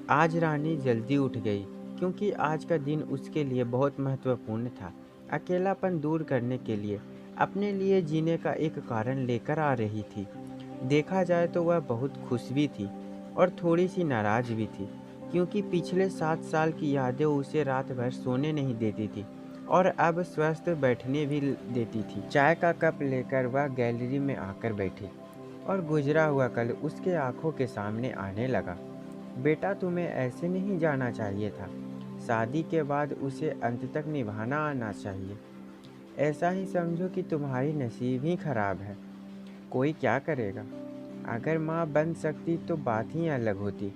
आज रानी जल्दी उठ गई क्योंकि आज का दिन उसके लिए बहुत महत्वपूर्ण था। अकेलापन दूर करने के लिए अपने लिए जीने का एक कारण लेकर आ रही थी। देखा जाए तो वह बहुत खुश भी थी और थोड़ी सी नाराज भी थी क्योंकि पिछले 7 साल की यादें उसे रात भर सोने नहीं देती थी और अब स्वस्थ बैठने भी देती थी। चाय का कप लेकर वह गैलरी में आकर बैठी और गुजरा हुआ कल उसके आंखों के सामने आने लगा। बेटा, तुम्हें ऐसे नहीं जाना चाहिए था। शादी के बाद उसे अंत तक निभाना आना चाहिए। ऐसा ही समझो कि तुम्हारी नसीब ही खराब है। कोई क्या करेगा। अगर माँ बन सकती तो बात ही अलग होती।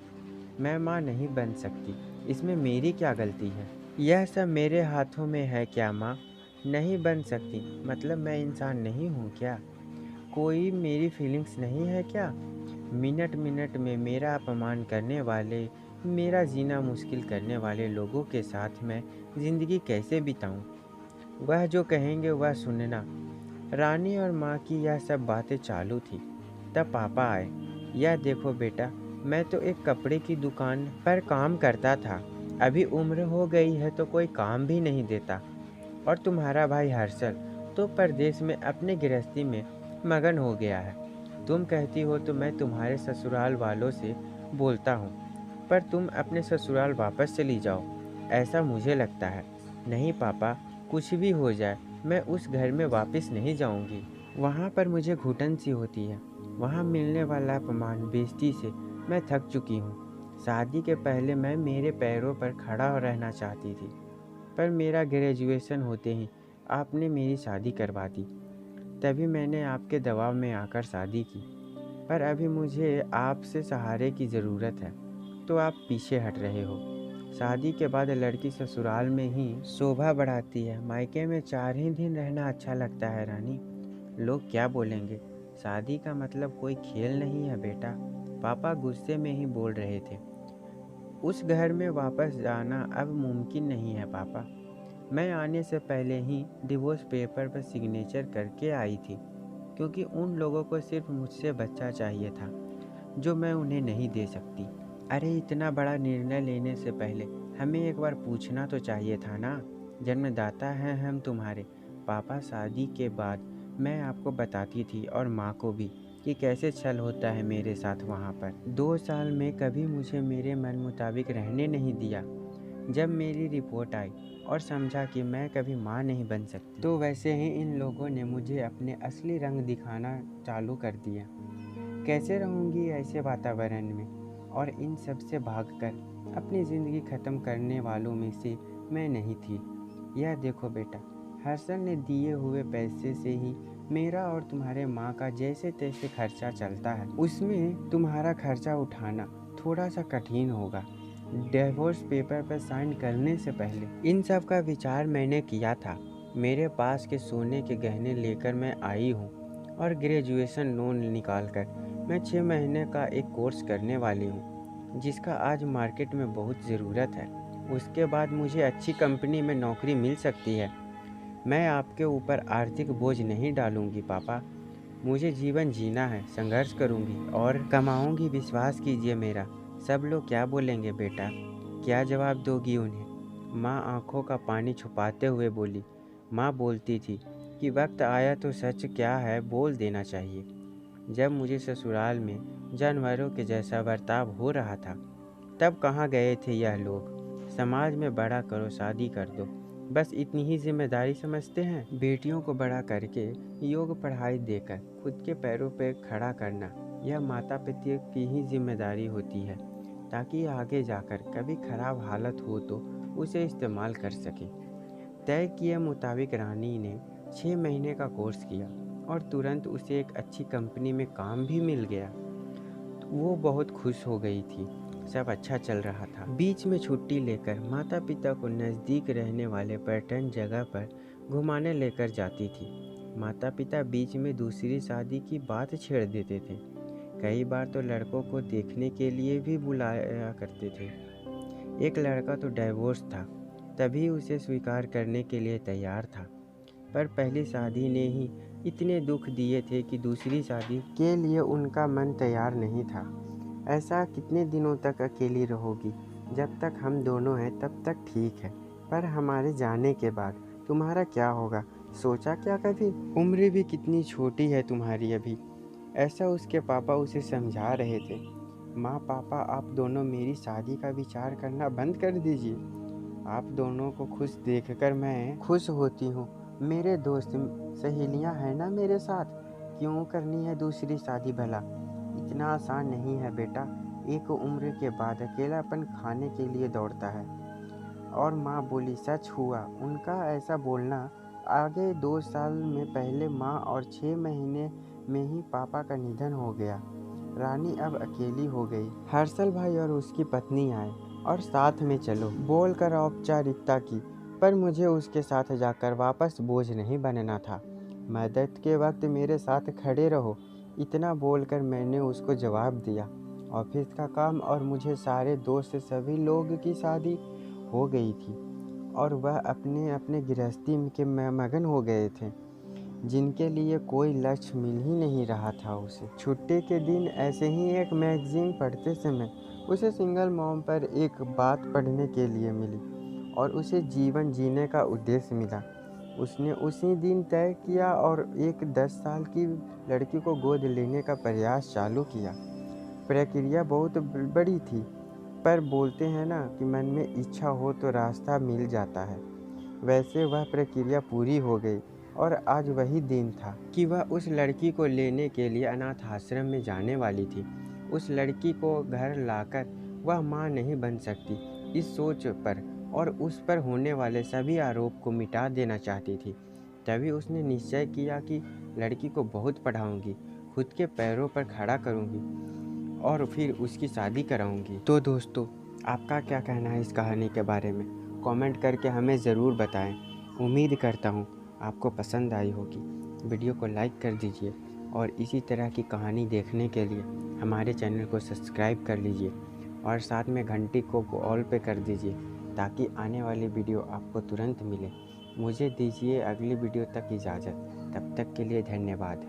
मैं माँ नहीं बन सकती, इसमें मेरी क्या गलती है। यह सब मेरे हाथों में है क्या माँ। नहीं बन सकती मतलब मैं इंसान नहीं हूँ क्या। कोई मेरी फीलिंग्स नहीं है क्या। मिनट मिनट में मेरा अपमान करने वाले, मेरा जीना मुश्किल करने वाले लोगों के साथ मैं ज़िंदगी कैसे बिताऊं। वह जो कहेंगे वह सुनना। रानी और माँ की यह सब बातें चालू थी। तब पापा आए। यह देखो बेटा, मैं तो एक कपड़े की दुकान पर काम करता था। अभी उम्र हो गई है तो कोई काम भी नहीं देता। और तुम्हारा भाई हर्षल तो परदेश में अपने गृहस्थी में मगन हो गया है। तुम कहती हो तो मैं तुम्हारे ससुराल वालों से बोलता हूँ, पर तुम अपने ससुराल वापस चली जाओ, ऐसा मुझे लगता है। नहीं पापा, कुछ भी हो जाए मैं उस घर में वापस नहीं जाऊंगी। वहाँ पर मुझे घुटन सी होती है। वहाँ मिलने वाला अपमान बेइज्जती से मैं थक चुकी हूँ। शादी के पहले मैं मेरे पैरों पर खड़ा रहना चाहती थी, पर मेरा ग्रेजुएशन होते ही आपने मेरी शादी करवा दी। तभी मैंने आपके दबाव में आकर शादी की। पर अभी मुझे आपसे सहारे की ज़रूरत है, तो आप पीछे हट रहे हो। शादी के बाद लड़की ससुराल में ही शोभा बढ़ाती है, मायके में 4 ही दिन रहना अच्छा लगता है रानी। लोग क्या बोलेंगे। शादी का मतलब कोई खेल नहीं है बेटा। पापा गुस्से में ही बोल रहे थे। उस घर में वापस जाना अब मुमकिन नहीं है पापा। मैं आने से पहले ही डिवोर्स पेपर पर सिग्नेचर करके आई थी, क्योंकि उन लोगों को सिर्फ मुझसे बच्चा चाहिए था, जो मैं उन्हें नहीं दे सकती। अरे इतना बड़ा निर्णय लेने से पहले हमें एक बार पूछना तो चाहिए था ना। जन्मदाता हैं हम तुम्हारे। पापा, शादी के बाद मैं आपको बताती थी और माँ को भी कि कैसे छल होता है मेरे साथ वहाँ पर। 2 साल में कभी मुझे मेरे मन मुताबिक रहने नहीं दिया। जब मेरी रिपोर्ट आई और समझा कि मैं कभी माँ नहीं बन सकती, तो वैसे ही इन लोगों ने मुझे अपने असली रंग दिखाना चालू कर दिया। कैसे रहूँगी ऐसे वातावरण में। और इन सब से भागकर अपनी ज़िंदगी ख़त्म करने वालों में से मैं नहीं थी। यह देखो बेटा, हर्षल ने दिए हुए पैसे से ही मेरा और तुम्हारे माँ का जैसे तैसे खर्चा चलता है। उसमें तुम्हारा खर्चा उठाना थोड़ा सा कठिन होगा। डिवोर्स पेपर पर साइन करने से पहले इन सब का विचार मैंने किया था। मेरे पास के सोने के गहने लेकर मैं आई हूँ और ग्रेजुएशन लोन निकाल कर मैं 6 महीने का एक कोर्स करने वाली हूँ, जिसका आज मार्केट में बहुत ज़रूरत है। उसके बाद मुझे अच्छी कंपनी में नौकरी मिल सकती है। मैं आपके ऊपर आर्थिक बोझ नहीं डालूंगी पापा। मुझे जीवन जीना है, संघर्ष करूंगी और कमाऊंगी, विश्वास कीजिए मेरा। सब लोग क्या बोलेंगे बेटा। क्या जवाब दोगी उन्हें। माँ आंखों का पानी छुपाते हुए बोली। माँ बोलती थी कि वक्त आया तो सच क्या है बोल देना चाहिए। जब मुझे ससुराल में जानवरों के जैसा बर्ताव हो रहा था, तब कहाँ गए थे यह लोग। समाज में बड़ा करो, शादी कर दो, बस इतनी ही जिम्मेदारी समझते हैं। बेटियों को बड़ा करके योग पढ़ाई देकर खुद के पैरों पर खड़ा करना, यह माता पिता की ही जिम्मेदारी होती है, ताकि आगे जाकर कभी खराब हालत हो तो उसे इस्तेमाल कर सके। तय किए मुताबिक रानी ने 6 महीने का कोर्स किया और तुरंत उसे एक अच्छी कंपनी में काम भी मिल गया। वो बहुत खुश हो गई थी। सब अच्छा चल रहा था। बीच में छुट्टी लेकर माता पिता को नज़दीक रहने वाले पर्यटन जगह पर घुमाने लेकर जाती थी। माता पिता बीच में दूसरी शादी की बात छेड़ देते थे। कई बार तो लड़कों को देखने के लिए भी बुलाया करते थे। एक लड़का तो डाइवोर्स था, तभी उसे स्वीकार करने के लिए तैयार था। पर पहली शादी ने ही इतने दुख दिए थे कि दूसरी शादी के लिए उनका मन तैयार नहीं था। ऐसा कितने दिनों तक अकेली रहोगी? जब तक हम दोनों हैं तब तक ठीक है, पर हमारे जाने के बाद तुम्हारा क्या होगा? सोचा क्या कभी? उम्र भी कितनी छोटी है तुम्हारी अभी। ऐसा उसके पापा उसे समझा रहे थे। माँ पापा, आप दोनों मेरी शादी का विचार करना बंद कर दीजिए। आप दोनों को खुश देखकर मैं खुश होती हूँ। मेरे दोस्त सहेलियाँ हैं ना मेरे साथ, क्यों करनी है दूसरी शादी भला? इतना आसान नहीं है बेटा। एक उम्र के बाद अकेलापन खाने के लिए दौड़ता है। और माँ बोली, सच हुआ उनका ऐसा बोलना। आगे 2 साल में पहले माँ और 6 महीने में ही पापा का निधन हो गया। रानी अब अकेली हो गई। हर्षल भाई और उसकी पत्नी आए और साथ में चलो बोलकर औपचारिकता की, पर मुझे उसके साथ जाकर वापस बोझ नहीं बनना था। मदद के वक्त मेरे साथ खड़े रहो, इतना बोलकर मैंने उसको जवाब दिया। ऑफिस का काम और मुझे सारे दोस्त सभी लोग की शादी हो गई थी और वह अपने अपने गृहस्थी के मगन हो गए थे, जिनके लिए कोई लक्ष्य मिल ही नहीं रहा था उसे। छुट्टी के दिन ऐसे ही एक मैगजीन पढ़ते समय उसे सिंगल मॉम पर एक बात पढ़ने के लिए मिली और उसे जीवन जीने का उद्देश्य मिला। उसने उसी दिन तय किया और एक 10 साल की लड़की को गोद लेने का प्रयास चालू किया। प्रक्रिया बहुत बड़ी थी, पर बोलते हैं ना कि मन में इच्छा हो तो रास्ता मिल जाता है। वैसे वह प्रक्रिया पूरी हो गई और आज वही दिन था कि वह उस लड़की को लेने के लिए अनाथ आश्रम में जाने वाली थी। उस लड़की को घर लाकर वह माँ नहीं बन सकती, इस सोच पर और उस पर होने वाले सभी आरोप को मिटा देना चाहती थी। तभी उसने निश्चय किया कि लड़की को बहुत पढ़ाऊंगी, खुद के पैरों पर खड़ा करूंगी और फिर उसकी शादी कराऊंगी। तो दोस्तों, आपका क्या कहना है इस कहानी के बारे में? कमेंट करके हमें ज़रूर बताएं। उम्मीद करता हूँ आपको पसंद आई होगी। वीडियो को लाइक कर दीजिए और इसी तरह की कहानी देखने के लिए हमारे चैनल को सब्सक्राइब कर लीजिए और साथ में घंटी को ऑल पे कर दीजिए ताकि आने वाली वीडियो आपको तुरंत मिले। मुझे दीजिए अगली वीडियो तक इजाज़त। तब तक के लिए धन्यवाद।